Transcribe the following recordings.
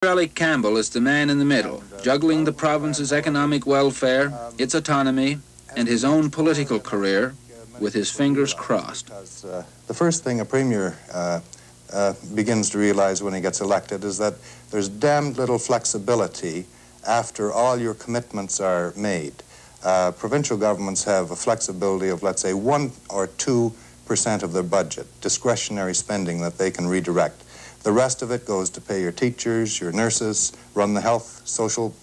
Campbell is the man in the middle, juggling the province's economic welfare, its autonomy, and his own political career with his fingers crossed. The first thing a premier begins to realize when he gets elected is that there's damned little flexibility after all your commitments are made. Provincial governments have a flexibility of, let's say, 1 or 2% of their budget, discretionary spending that they can redirect. The rest of it goes to pay your teachers, your nurses, run the health, social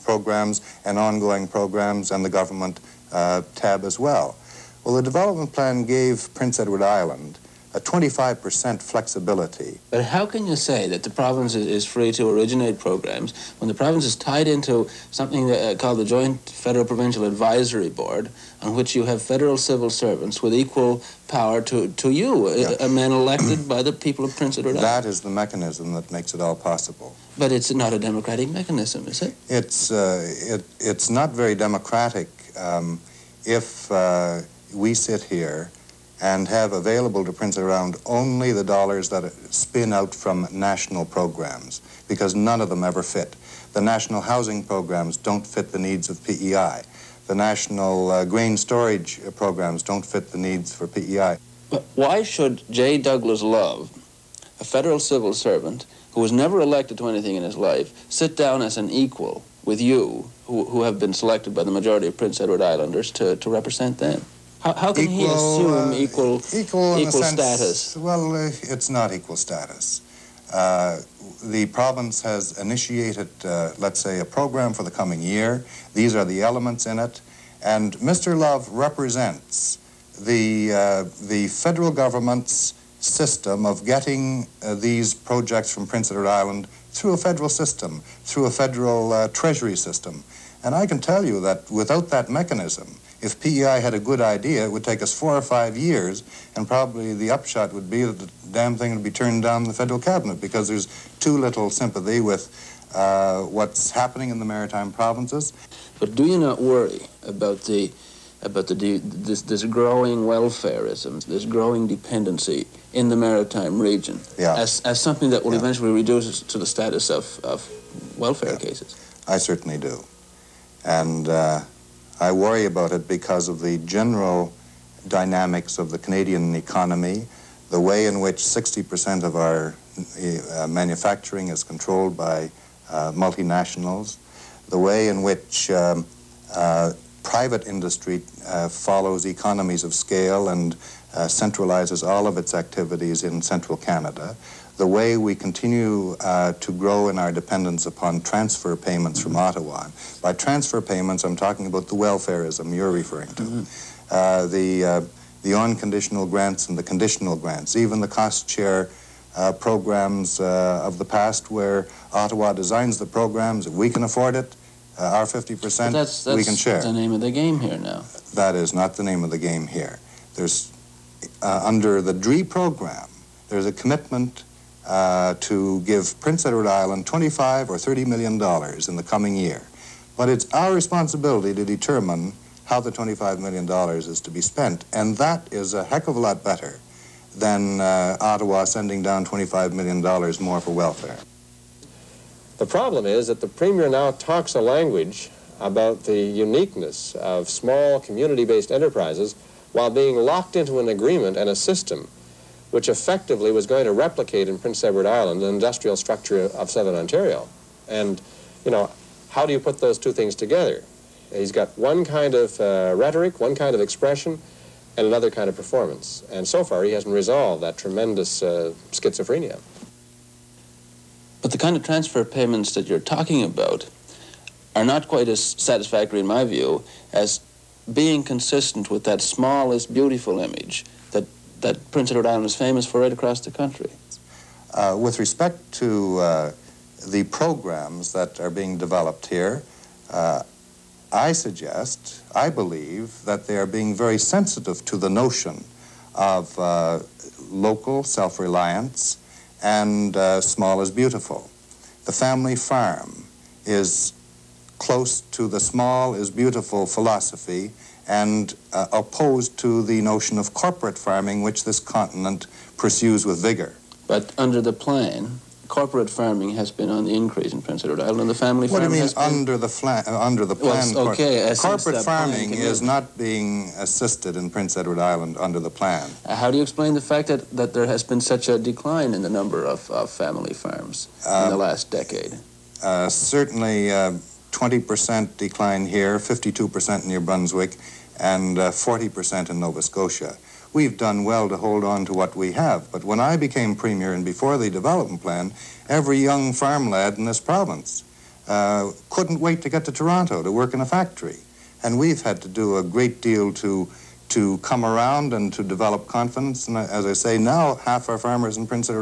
programs and ongoing programs, and the government tab as well. Well, the development plan gave Prince Edward Island a 25% flexibility. But how can you say that the province is free to originate programs when the province is tied into something called the Joint Federal-Provincial Advisory Board, on which you have federal civil servants with equal power to you, a man elected by the people of Prince Edward Island? That is the mechanism that makes it all possible. But it's not a democratic mechanism, is it? It's not very democratic if we sit here and have available to Prince Edward Island only the dollars that spin out from national programs, because none of them ever fit. The national housing programs don't fit the needs of PEI. The national grain storage programs don't fit the needs for PEI. But why should J. Douglas Love, a federal civil servant who was never elected to anything in his life, sit down as an equal with you, who have been selected by the majority of Prince Edward Islanders to represent them? How can he assume equal status? Well, it's not equal status. The province has initiated, let's say, a program for the coming year. These are the elements in it. And Mr. Love represents the federal government's system of getting these projects from Prince Edward Island through a federal system, through a federal treasury system. And I can tell you that without that mechanism, if PEI had a good idea, it would take us 4 or 5 years, and probably the upshot would be that the damn thing would be turned down in the federal cabinet, because there's too little sympathy with what's happening in the maritime provinces. But do you not worry about this growing welfarism, this growing dependency in the maritime region, as something that will eventually reduce us to the status of welfare cases? I certainly do. And I worry about it because of the general dynamics of the Canadian economy, the way in which 60% of our manufacturing is controlled by multinationals, the way in which private industry follows economies of scale and centralizes all of its activities in central Canada, the way we continue to grow in our dependence upon transfer payments from Ottawa. By transfer payments, I'm talking about the welfarism you're referring to. The unconditional grants and the conditional grants, even the cost share programs of the past, where Ottawa designs the programs. If we can afford it, our 50%, we can share. That's the name of the game here now. That is not the name of the game here. There's, under the DRE program, there's a commitment to give Prince Edward Island $25 or $30 million in the coming year. But it's our responsibility to determine how the $25 million is to be spent. And that is a heck of a lot better than Ottawa sending down $25 million more for welfare. The problem is that the Premier now talks a language about the uniqueness of small community-based enterprises while being locked into an agreement and a system which effectively was going to replicate in Prince Edward Island the industrial structure of Southern Ontario. And, you know, how do you put those two things together? He's got one kind of rhetoric, one kind of expression, and another kind of performance. And so far, he hasn't resolved that tremendous schizophrenia. But the kind of transfer payments that you're talking about are not quite as satisfactory, in my view, as being consistent with that small is beautiful image that Prince Edward Island is famous for right across the country. With respect to the programs that are being developed here, I believe that they are being very sensitive to the notion of local self-reliance and small is beautiful. The family farm is close to the small is beautiful philosophy and opposed to the notion of corporate farming, which this continent pursues with vigor. But under the plan, corporate farming has been on the increase in Prince Edward Island, and the family What do farming you mean has been... under the plan? Well, okay, corporate farming is not being assisted in Prince Edward Island under the plan. How do you explain the fact that there has been such a decline in the number of family farms in the last decade? Certainly 20% decline here, 52% near Brunswick, and 40% in Nova Scotia. We've done well to hold on to what we have, but when I became Premier and before the development plan, every young farm lad in this province couldn't wait to get to Toronto to work in a factory. And we've had to do a great deal to come around and to develop confidence. And as I say, now half our farmers in Prince Edward